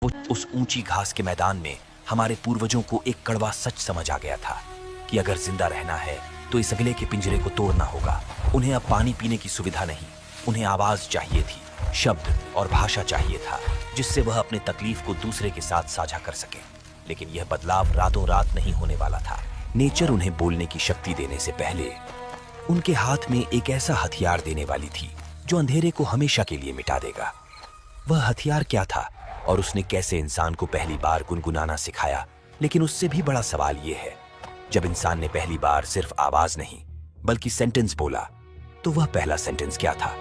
उस ऊंची घास के मैदान में हमारे पूर्वजों को एक कड़वा सच समझ आ गया था कि अगर जिंदा रहना है तो इस अगले के पिंजरे को तोड़ना होगा। उन्हें अब पानी पीने की सुविधा नहीं, उन्हें आवाज चाहिए थी, शब्द और भाषा चाहिए था जिससे वह अपने तकलीफ को दूसरे के साथ साझा कर सके। लेकिन यह बदलाव रातों रात नहीं होने वाला था। नेचर उन्हें बोलने की शक्ति देने से पहले उनके हाथ में एक ऐसा हथियार देने वाली थी जो अंधेरे को हमेशा के लिए मिटा देगा। वह हथियार क्या था और उसने कैसे इंसान को पहली बार गुनगुनाना सिखाया? लेकिन उससे भी बड़ा सवाल यह है, जब इंसान ने पहली बार सिर्फ आवाज नहीं बल्कि सेंटेंस बोला, तो वह पहला सेंटेंस क्या था?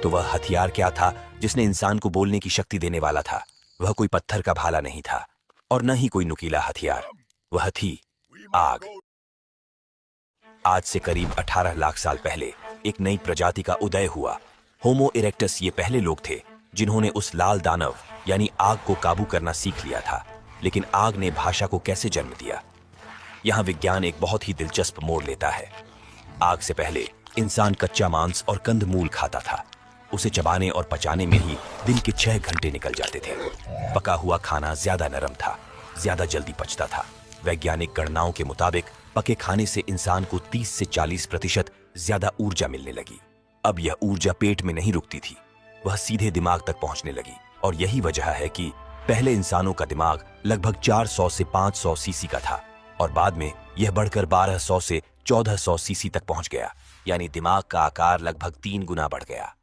तो वह हथियार क्या था जिसने इंसान को बोलने की शक्ति देने वाला था? वह कोई पत्थर का भाला नहीं था और न ही कोई नुकीला हथियार, वह थी आग। आज से करीब 18 लाख साल पहले एक नई प्रजाति का उदय हुआ। होमो इरेक्टस ये पहले लोग थे जिन्होंने उस लाल दानव यानी आग को काबू करना सीख लिया था। लेकिन आग ने भाषा को कैसे जन्म दिया? यहाँ विज्ञान एक बहुत ही दिलचस्प मोड़ लेता है। आग से पहले इंसान कच्चा मांस और कंदमूल खाता था। उसे चबाने और पचाने में ही दिन के 6 घंटे निकल जाते थे। पका हुआ खाना ज्यादा नरम था, ज्यादा जल्दी पचता था। वैज्ञानिक गणनाओं के मुताबिक पके खाने से इंसान को 30 से 40% ज्यादा ऊर्जा मिलने लगी। अब यह ऊर्जा पेट में नहीं रुकती थी, वह सीधे दिमाग तक पहुंचने लगी। और यही वजह है कि पहले इंसानों का दिमाग लगभग 400 से 500 सीसी का था और बाद में यह बढ़कर 1200 से 1400 सीसी तक पहुंच गया। यानी दिमाग का आकार लगभग 3 गुना बढ़ गया।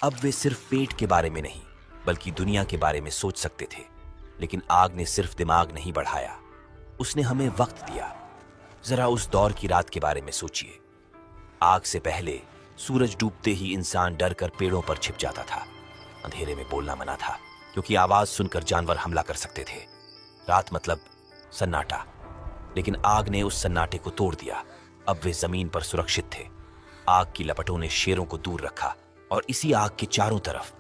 अब वे सिर्फ पेट के बारे में नहीं बल्कि दुनिया के बारे में सोच सकते थे। लेकिन आग ने सिर्फ दिमाग नहीं बढ़ाया, उसने हमें वक्त दिया। जरा उस दौर की रात के बारे में सोचिए। आग से पहले सूरज डूबते ही इंसान डर कर पेड़ों पर छिप जाता था। अंधेरे में बोलना मना था क्योंकि आवाज सुनकर जानवर हमला कर सकते थे। रात मतलब सन्नाटा। लेकिन आग ने उस सन्नाटे को तोड़ दिया। अब वे जमीन पर सुरक्षित थे। आग की लपटों ने शेरों को दूर रखा और इसी आग के चारों तरफ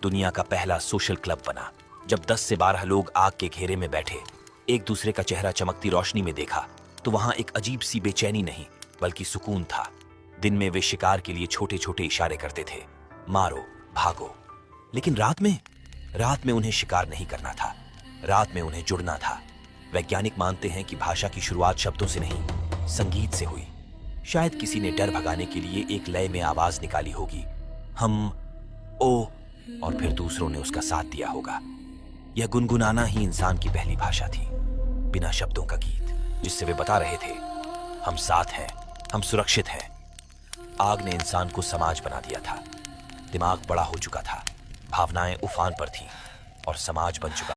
दुनिया का पहला सोशल क्लब बना। जब 10 से 12 लोग आग के घेरे में बैठे, एक दूसरे का चेहरा चमकती रोशनी में देखा, तो वहां एक अजीब सी बेचैनी नहीं बल्कि सुकून था। दिन में वे शिकार के लिए छोटे छोटे इशारे करते थे, मारो, भागो। लेकिन रात में उन्हें शिकार नहीं करना था, रात में उन्हें जुड़ना था। वैज्ञानिक मानते हैं कि भाषा की शुरुआत शब्दों से नहीं, संगीत से हुई। शायद किसी ने डर भगाने के लिए एक लय में आवाज निकाली होगी, हम, ओ, और फिर दूसरों ने उसका साथ दिया होगा। यह गुनगुनाना ही इंसान की पहली भाषा थी, बिना शब्दों का गीत, जिससे वे बता रहे थे, हम साथ हैं, हम सुरक्षित हैं। आग ने इंसान को समाज बना दिया था। दिमाग बड़ा हो चुका था, भावनाएं उफान पर थीं और समाज बन चुका